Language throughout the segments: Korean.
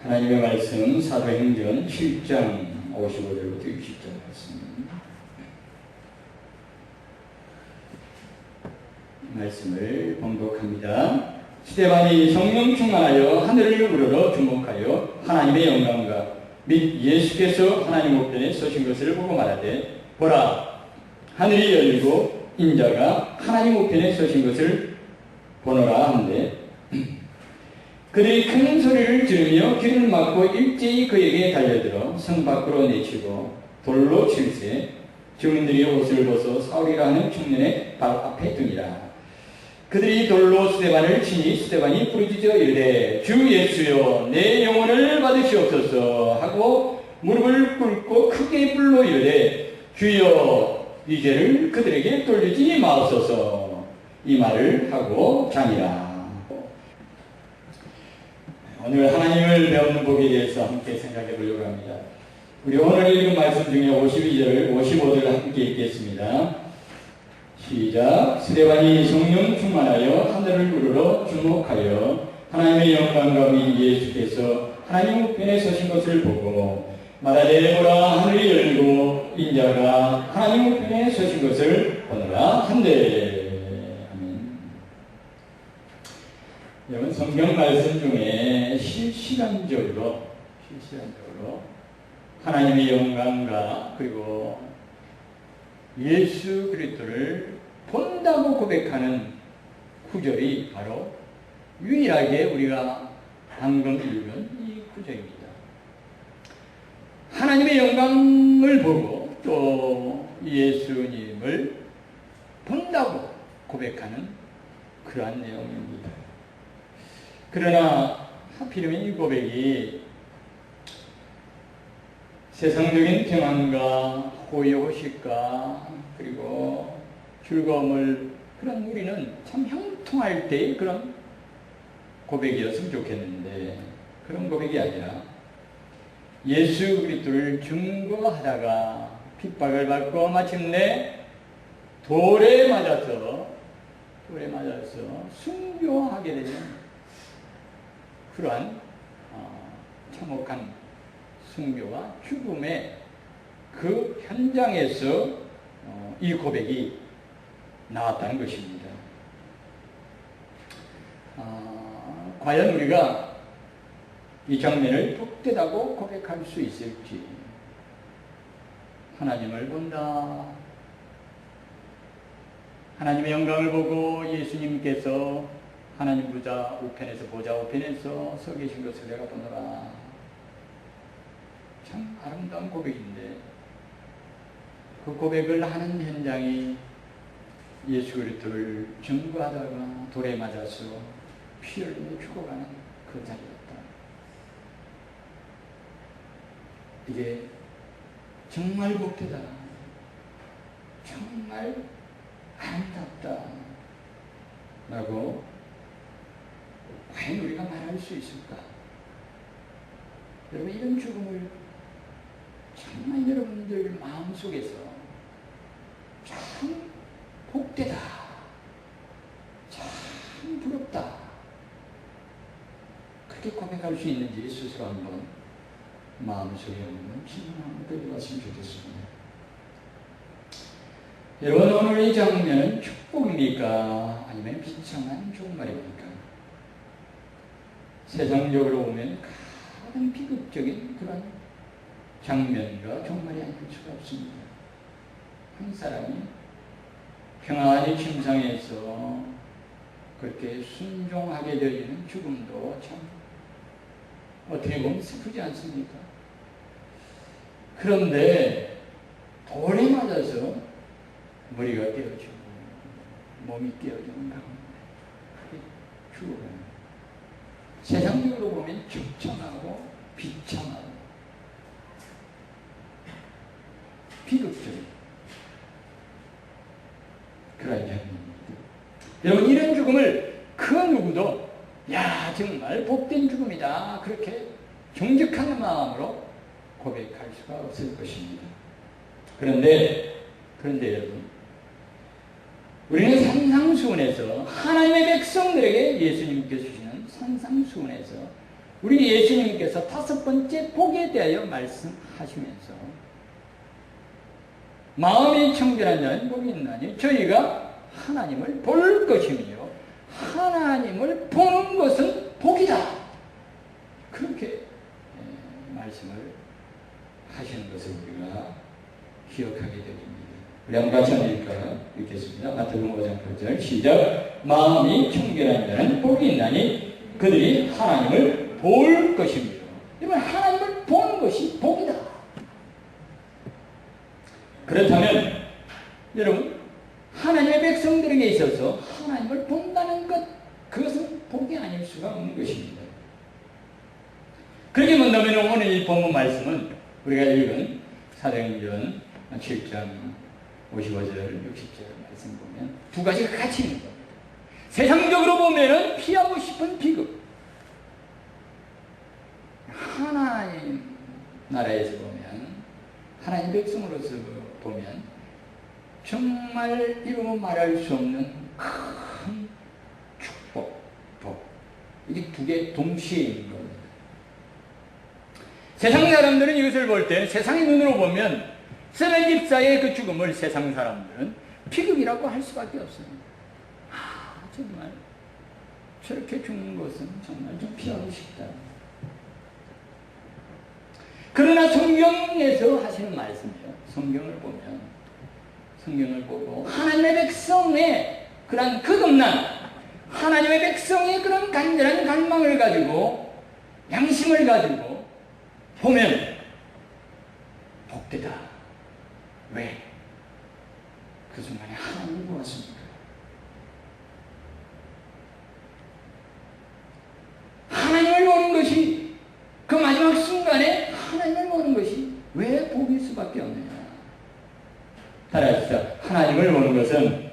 하나님의 말씀 사도행전 7장 55절부터 60절 말씀을 봉독합니다. 스데반이 성령 충만하여 하늘을 우러러 주목하여 하나님의 영광과 및 예수께서 하나님 우편에 서신 것을 보고 말하되, 보라, 하늘이 열리고 인자가 하나님 우편에 서신 것을 보노라 하는데, 그들이 큰 소리를 지르며 귀를 막고 일제히 그에게 달려들어 성 밖으로 내치고 돌로 칠세 증인들이 옷을 벗어 사울이라 하는 청년의 발 앞에 두니라. 그들이 돌로 스데반을 치니 스데반이 부르짖어 이르되, 주 예수여, 내 영혼을 받으시옵소서 하고 무릎을 꿇고 크게 불러 이르되, 주여, 이 죄를 그들에게 돌리지 마옵소서. 이 말을 하고 자니라. 오늘 하나님을 배우는 복에 대해서 함께 생각해 보려고 합니다. 우리 오늘 읽은 말씀 중에 52절, 55절 함께 읽겠습니다. 시작. 스데반이 성령 충만하여 하늘을 우러러 주목하여 하나님의 영광과 및 예수께서 하나님 우편에 서신 것을 보고 말하되, 보라, 하늘이 열리고 인자가 하나님 우편에 서신 것을 보노라 한대. 여러분, 성경 말씀 중에 실시간적으로 하나님의 영광과 그리고 예수 그리스도를 본다고 고백하는 구절이 바로 유일하게 우리가 방금 읽은 이 구절입니다. 하나님의 영광을 보고 또 예수님을 본다고 고백하는 그러한 내용입니다. 그러나 하필이면 이 고백이 세상적인 평안과 호의호식과 그리고 즐거움을 그런 우리는 참 형통할 때의 그런 고백이었으면 좋겠는데, 그런 고백이 아니라 예수 그리스도를 증거하다가 핍박을 받고 마침내 돌에 맞아서 순교하게 되는 그러한 참혹한 순교와 죽음의 그 현장에서 이 고백이 나왔다는 것입니다. 과연 우리가 이 장면을 복되다고 고백할 수 있을지. 하나님을 본다, 하나님의 영광을 보고 예수님께서 하나님 보좌 우편에서 서 계신 것을 내가 보노라. 참 아름다운 고백인데, 그 고백을 하는 현장이 예수 그리스도를 증거하다가 돌에 맞아서 피 흘리며 죽어가는 그 자리였다. 이게 정말 복되다, 정말 아름답다 라고 과연 우리가 말할 수 있을까? 여러분, 이런 죽음을 정말 여러분들 마음속에서 참 복되다, 참 부럽다, 그렇게 고백할 수 있는지 스스로 한번 마음속에 있는 질문 한번 드려봤으면 좋겠습니다. 여러분, 오늘 이 장면은 축복입니까? 아니면 비참한 종말입니까? 세상적으로 보면 가장 비극적인 그런 장면과 종말이 아닐 수가 없습니다. 한 사람이 평안히 침상에서 그렇게 순종하게 되어지는 죽음도 참 어떻게 보면 슬프지 않습니까? 그런데 돌에 맞아서 머리가 깨어지고 몸이 깨어지는 가운데 죽어가는, 세상적으로 보면 적참하고 비참하고 비극적인 그런 장면입니다. 여러분, 이런 죽음을 그 누구도 야, 정말 복된 죽음이다, 그렇게 정직한 마음으로 고백할 수가 없을 것입니다. 그런데 여러분, 우리는 산상수훈에서 하나님의 백성들에게 예수님께서 주시는 산상수훈에서 우리 예수님께서 5번째 복에 대하여 말씀하시면서 마음이 청결한 자는 복이 있나니 저희가 하나님을 볼 것이며 하나님을 보는 것은 복이다. 그렇게 말씀을 하시는 것을 우리가 기억하게 됩니다. 우리 한번 같이 읽겠습니다. 마태복음 5장 8절 시작. 마음이 청결한 자는 복이 있나니 그들이 하나님을 볼 것입니다. 여러분, 하나님을 보는 것이 복이다. 그렇다면 여러분, 하나님의 백성들에게 있어서 하나님을 본다는 것, 그것은 복이 아닐 수가 없는 것입니다. 그렇게 본다면 오늘 이 본문 말씀은 우리가 읽은 사도행전 7장 55절, 60절 말씀 보면 두 가지가 같이 있는 겁니다. 세상적으로 보면은 피하고 싶은 비극. 하나님 나라에서 보면, 하나님 백성으로서 보면 정말 이루고 말할 수 없는 큰 축복, 복. 이게 두 개 동시에 있는 겁니다. 세상 사람들은 이것을 볼 때, 세상의 눈으로 보면 세멜 집사의 그 죽음을 세상 사람들은 비극이라고 할 수밖에 없습니다. 정말 저렇게 죽는 것은 정말 좀 피하고 싶다. 그러나 성경에서 하시는 말씀이에요. 성경을 보고 하나님의 백성의 그런 거듭난, 하나님의 백성의 그런 간절한 갈망을 가지고, 양심을 가지고 보면 복되다. 왜? 그 순간에 하나님을 보았습니까? 하나님을 보는 것이, 그 마지막 순간에 하나님을 보는 것이 왜 복일 수밖에 없느냐? 따라합시다. 하나님을 보는 것은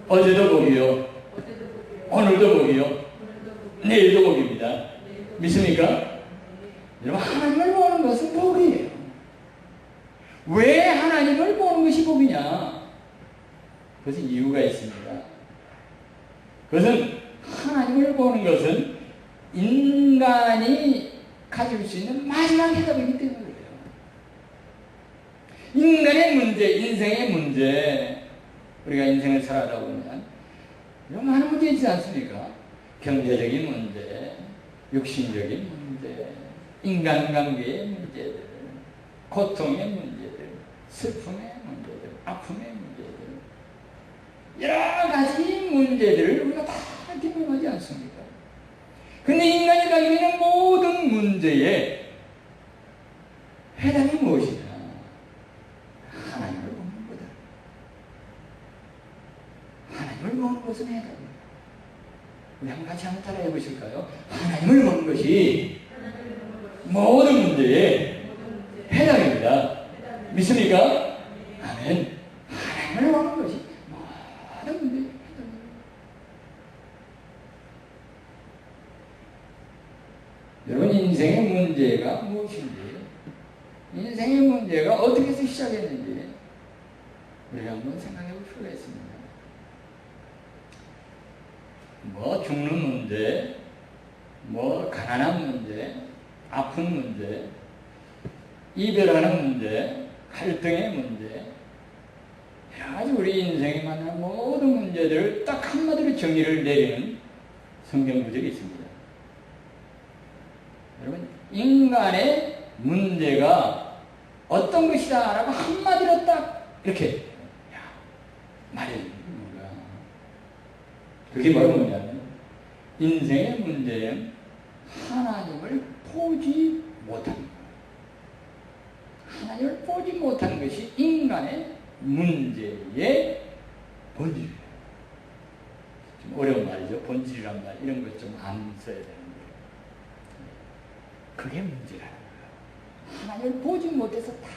어제도 복이요, 오늘도 복이요, 내일도 복입니다. 믿습니까? 여러분, 하나님을 보는 것은 복이에요. 왜 하나님을 보는 것이 복이냐? 그것은 이유가 있습니다. 그것은 하나님을 보는 것은 인간이 가질 수 있는 마지막 해답이기 때문에 그래요. 인간의 문제, 인생의 문제, 우리가 인생을 살아가다 보면 많은 문제 있지 않습니까? 경제적인 문제, 육신적인 문제, 인간관계의 문제들, 고통의 문제들, 슬픔의 문제들, 아픔의 문제들, 여러 가지 문제들을 우리가 다 경험하지 않습니까? 근데 인간이 가지고 있는 모든 문제의 해답이 무엇이냐? 하나님을 보는 거다. 하나님을 보는 것은 해답입니다. 우리 한번 같이 한번 따라해 보실까요? 하나님을 보는 것이 모든 문제의 해답입니다. 믿습니까? 아멘. 하나님을 보는 것이 모든 문제의 해답입니다. 여러분, 인생의 문제가 무엇인지, 인생의 문제가 어떻게 해서 시작했는지 우리가 한번 생각해 볼 필요가 있습니다. 뭐 죽는 문제, 뭐 가난한 문제, 아픈 문제, 이별하는 문제, 갈등의 문제, 여러 가지 우리 인생에 만난 모든 문제들을 딱 한마디로 정의를 내리는 성경 구절이 있습니다. 여러분, 인간의 문제가 어떤 것이다 라고 한마디로 딱 이렇게 말해주는 거야. 그게 바로 뭐냐면, 인생의 문제는 하나님을 보지 못한 거야. 하나님을 보지 못한 것이 인간의 문제의 본질이에요. 좀 어려운 말이죠. 본질이란 말, 이런 것 좀 안 써야 되는데. 그게 문제라는 거예요. 하나님을 보지 못해서 다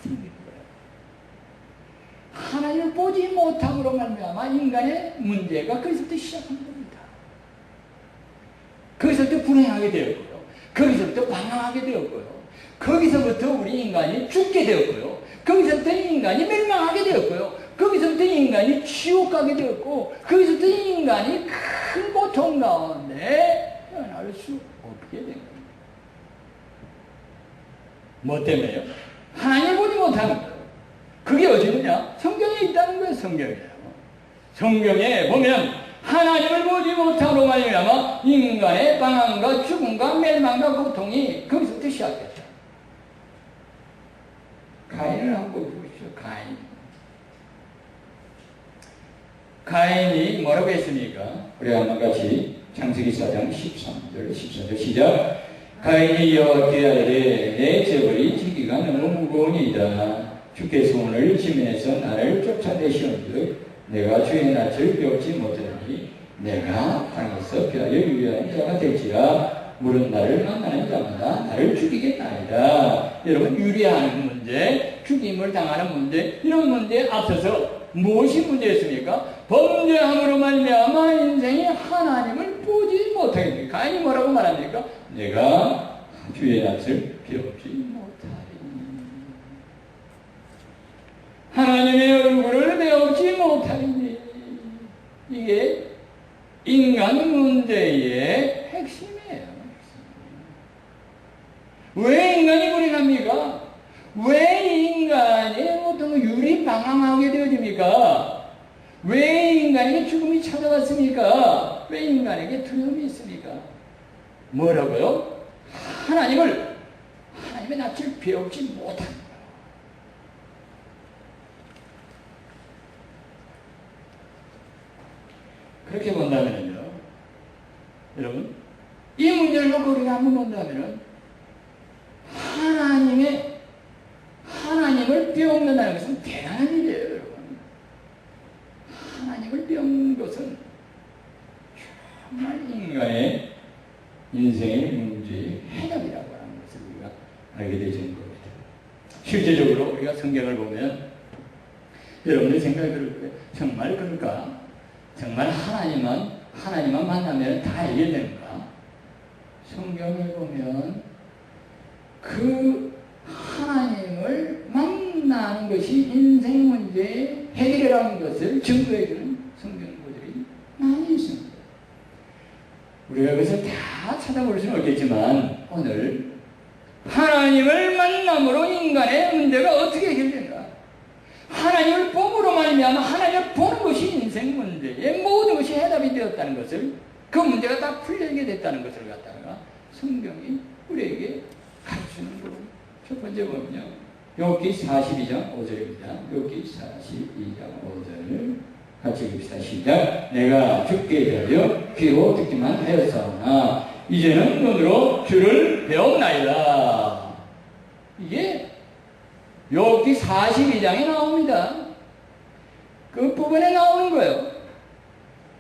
생긴 거예요. 하나님을 보지 못함으로 말미암아 인간의 문제가 거기서부터 시작한 겁니다. 거기서부터 불행하게 되었고요. 거기서부터 방황하게 되었고요. 거기서부터 우리 인간이 죽게 되었고요. 거기서부터 인간이 멸망하게 되었고요. 거기서부터 인간이 지옥 가게 되었고, 거기서부터 인간이 큰 고통 가운데 태어날 수 없게 된 겁니다. 뭐 때문에요? 하나님을 보지 못하는 거예요. 그게 어디 있느냐? 성경에 있다는 거예요. 성경에. 성경에 보면 하나님을 보지 못함으로 말미암아 인간의 방황과 죽음과 멸망과 고통이 거기서부터 시작됐다. 가인을 한번 보십시오. 가인이 뭐라고 했습니까? 우리 한번 같이 창세기 4장 13절 14절 시작. 가인이 여호와께 아뢰되 내 재벌이 지기가 너무 무거우니이다. 주께서 오늘 지면에서 나를 쫓아내시온즉 내가 주의 낯을 배우지 못하니 내가 땅에서 피하여 유리한 자가 될지라. 물은 나를 만나는 자마다 나를 죽이겠나이다. 여러분, 유리하는 문제, 죽임을 당하는 문제, 이런 문제에 앞서서 무엇이 문제였습니까? 범죄함으로 말미암아 인생이 하나님을 보지 못하게 됩니다. 가인이 뭐라고 말합니까? 내가 주의 낯을 배우지 못하리니, 하나님의 얼굴을 배우지 못하리니. 이게 인간 문제의 핵심이에요. 왜 인간이 불행합니까? 왜 인간이 어떤 유리 방황하게 되어집니까? 왜 인간에게 죽음이 찾아왔습니까? 왜 인간에게 두려움이 있습니까? 뭐라고요? 하나님의 낯을 배우지 못한 거예요. 그렇게 본다면요, 여러분, 이 문제를 놓고 우리가 한번 본다면은 하나님을 배운다는 것은 대단한 일이에요, 여러분. 하나님을 배우는 것은 정말 인간의 인생의 문제의 해답이라고 하는 것을 우리가 알게 되는 겁니다. 실제적으로 우리가 성경을 보면 여러분의 생각이 그럴 거예요. 정말 그럴까? 정말 하나님만 만나면 다 해결되는가? 성경을 보면 그 하나님을 만나는 것이 인생 문제의 해결이라는 것을 증거해주는 성경구들이 많이 있습니다. 우리가 그것을 다 찾아볼 수는 없겠지만 오늘 하나님을 만남으로 인간의 문제가 어떻게 해결된가? 하나님을 봄으로 말미암아 하나님을 보는 것이 인생 문제의 모든 것이 해답이 되었다는 것을, 그 문제가 다 풀리게 됐다는 것을 갖다가 성경이 우리에게 가르치는 거예요. 첫 번째 보면요, 욥기 42장 5절입니다. 욥기 42장 5절을 같이 읽읍시다. 시작. 내가 죽게 되려 귀로 듣기만 하였사오나 이제는 눈으로 주를 배웠나이다. 이게 욥기 42장에 나옵니다. 그 부분에 나오는 거예요.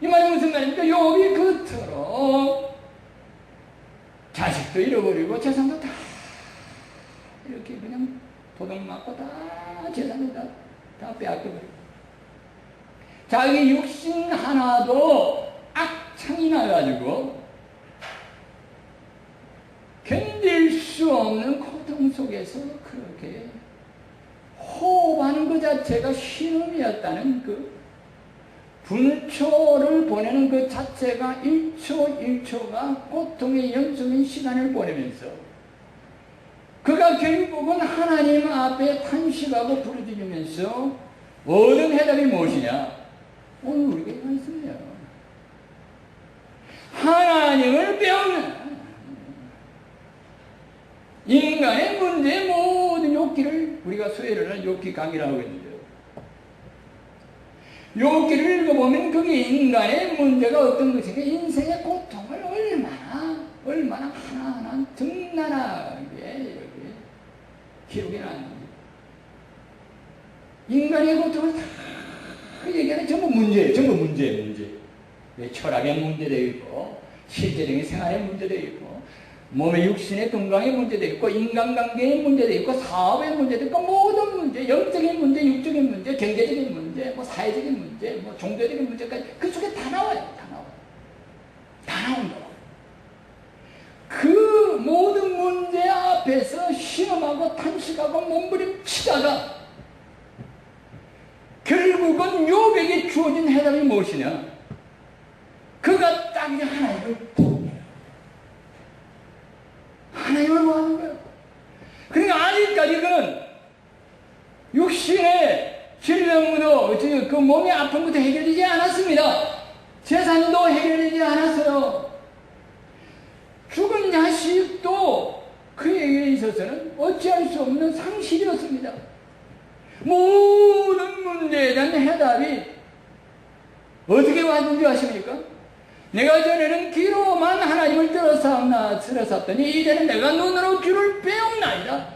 이 말이 무슨 말입니까? 욥이 그토록 자식도 잃어버리고 재산도 다 이렇게 그냥 도둑 맞고 다 재산도 다 빼앗겨버리고, 자기 육신 하나도 악창이 나가지고 견딜 수 없는 고통 속에서 그렇게 호흡하는 그 자체가 신음이었다는, 그 분초를 보내는 그 자체가 1초 1초가 고통의 연속인 시간을 보내면서 그가 결국은 하나님 앞에 탄식하고 부르짖으면서 얻은 해답이 무엇이냐? 오늘 우리가 이거 있습니다. 하나님을 배우는, 인간의 문제의 모든 욕기를 우리가 수혜를 하는 욕기 강의를 하고 있는데요, 욕기를 읽어보면 그게 인간의 문제가 어떤 것인가, 인생의 고통을 얼마나 하나하나 적나라하게 기록이 나는지, 인간의 고통을 다 얘기하는 전부 문제예요. 전부 문제. 철학의 문제도 있고, 실제적인 생활의 문제도 있고, 몸의 육신의 건강의 문제도 있고, 인간관계의 문제도 있고, 사업의 문제도 있고, 모든 문제, 영적인 문제, 육적인 문제, 경제적인 문제, 뭐 사회적인 문제, 뭐 종교적인 문제까지 그 속에 다 나와요. 다 나온다고. 그 모든 문제 앞에서 신음하고 탄식하고 몸부림치다가 결국은 욥에게 주어진 해답이 무엇이냐? 그가 딱 하나님을 봅니다. 아직은 육신의 질병도 그 몸이 아픈 것도 해결되지 않았습니다. 재산도 해결되지 않았어요. 죽은 자식도 그에게 있어서는 어찌할 수 없는 상실이었습니다. 모든 문제에 대한 해답이 어떻게 왔는지 아십니까? 내가 전에는 귀로만 하나님을 들었었더니 이제는 내가 눈으로 주를 배움나이다.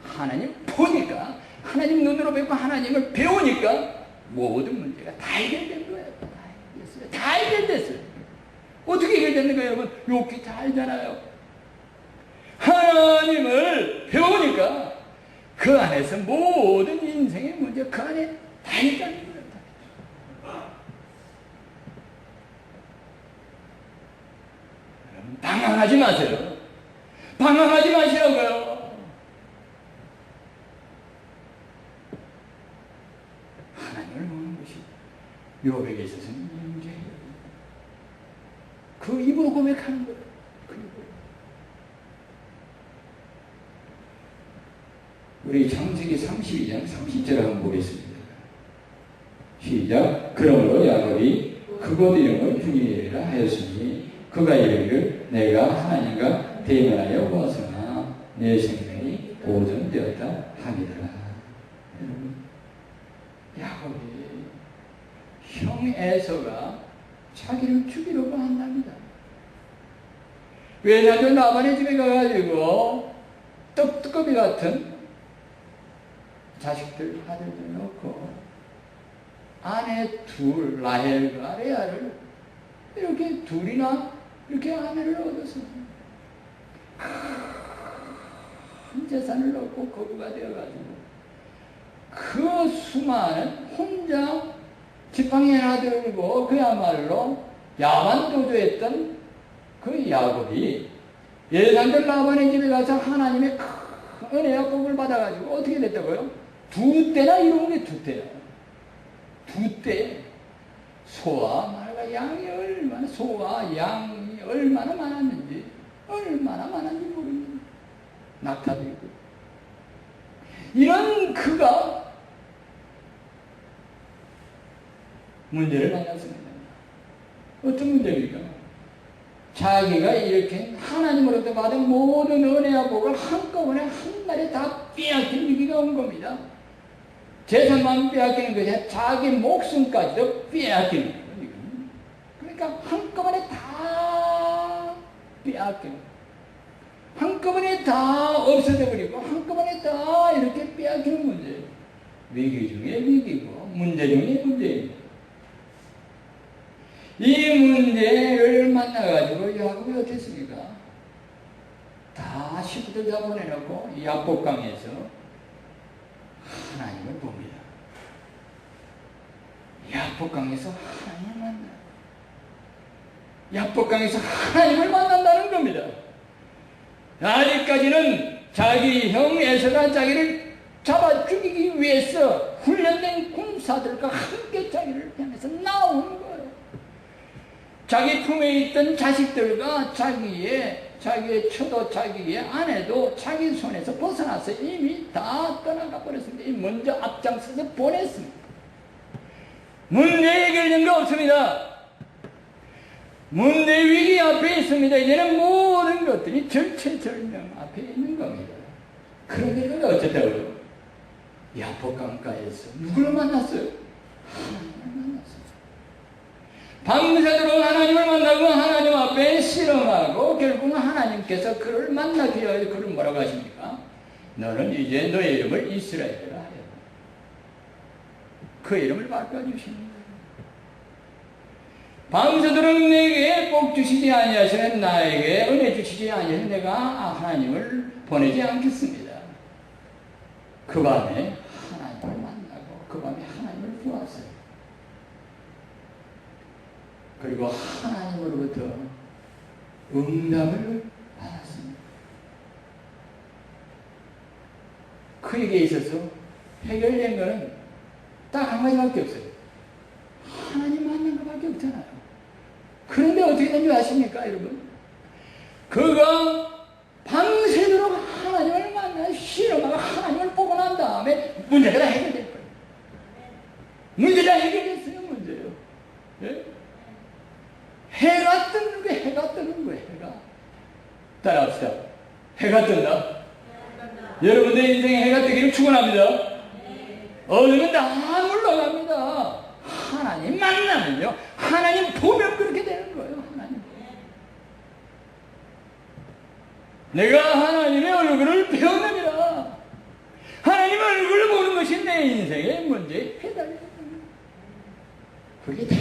하나님 보니까, 하나님 눈으로 뵙고 하나님을 배우니까 모든 문제가 다 해결된 거예요. 다 해결됐어요. 어떻게 해결됐는가 여러분? 욕기 다 알잖아요. 하나님을 배우니까 그 안에서 모든 인생의 문제 그 안에 다 있다는 거예요. 방황하지 마세요. 방황하지 마시라고요. 하나님을 보는 것이 욥에게 있어서는 문제예요. 그 입으로 고백하는 거예요. 그 입으로. 우리 창세기 32장 30절 한번 보겠습니다. 시작. 그러므로 야곱이 그곳 이름을 주니엘이라 하였으니 그가 이르기를 내가 하나님과 대면하여 보았으나 내 생명이 보존되었다 함이라. 야곱이 형 에서가 자기를 죽이려고 한답니다. 외사촌 라반의 집에 가가지고 떡두꺼비 같은 자식들 아들들 놓고 아내 둘 라헬과 레아를 이렇게 둘이나 이렇게 아내를 얻어서 큰 재산을 얻고 거부가 되어가지고 그 수많은 혼자 지팡이 하나 들고 그야말로 야만 도주했던 그 야곱이 예산들 라반의 집에 가서 하나님의 큰 은혜와 복을 받아가지고 어떻게 됐다고요? 두 때나 이룬 게 두 때야. 두 때. 소와 말과 양이 얼마나, 소와 양이 얼마나 많았는지, 얼마나 많았는지 모릅니다. 낙타도 있고. 이런 그가 문제를 만났습니다. 어떤 문제입니까? 자기가 이렇게 하나님으로부터 받은 모든 은혜와 복을 한꺼번에 한 날에 다 빼앗긴 위기가 온 겁니다. 재산만 빼앗기는 것이 아니라 자기 목숨까지도 빼앗기는 거예요. 그러니까 한꺼번에 다 빼앗기는 거예요. 한꺼번에 다 없어져 버리고 한꺼번에 다 이렇게 빼앗기는 문제예요. 위기 중에 위기고 문제 중에 문제입니다. 이 문제를 만나가지고 야곱이 어땠습니까? 다 식구들 다 보내놓고 야복강에서 하나님을 봅니다. 야복강에서 하나님을 만나요. 야복강에서 하나님을 만난다는 겁니다. 아직까지는 자기 형 에서가 자기를 잡아 죽이기 위해서 훈련된 군사들과 함께 자기를 향해서 나오는 거예요. 자기 품에 있던 자식들과 자기의 처도 자기의 아내도 자기 손에서 벗어나서 이미 다 떠나가 버렸습니다. 먼저 앞장서서 보냈습니다. 문제 해결된 거 없습니다. 문제 위기 앞에 있습니다. 이제는 모든 것들이 절체절명 앞에 있는 겁니다. 그런데 그가 어쨌다고요? 야복강가에서 누구를 만났어요? 하나님을 만났어요. 밤새도록 하나님을 만나고 하나님 앞에 실험하고 결국은 하나님께서 그를 만나기 위해 그를 뭐라고 하십니까? 너는 이제 너의 이름을 이스라엘이라 하여. 그 이름을 바꿔주십니다. 밤새도록 내게 복 주시지 아니하시면 나에게 은혜 주시지 아니하시면 내가 하나님을 보내지 않겠습니다. 그 밤에 하나님을 만나고 그 밤에 하나님을 보았어요. 그리고 하나님으로부터 응답을 받았습니다. 그에게 있어서 해결된 것은 딱 한 가지밖에 없어요. 하나님 만난 것밖에 없잖아요. 그런데 어떻게 된 줄 아십니까, 여러분? 그가 밤새도록 하나님을 만나 실험하고 하나님 문제가 다 해결될 거예요. 문제가 해결됐어요. 문제예요. 예? 해가 뜨는 거예요. 해가 뜨는 거예요. 해가. 따라합시다. 해가 뜬다. 여러분들 인생에 해가 뜨기를 축원합니다. 어둠은 다 물러갑니다. 하나님 만나면요. 하나님 보면 그렇게 되는 거예요. 하나님. 내가 하나님의 얼굴을 배웠느니라. 하나님의 얼굴을 보는 것이 내 인생의 문제의 해답이에요. 그게 다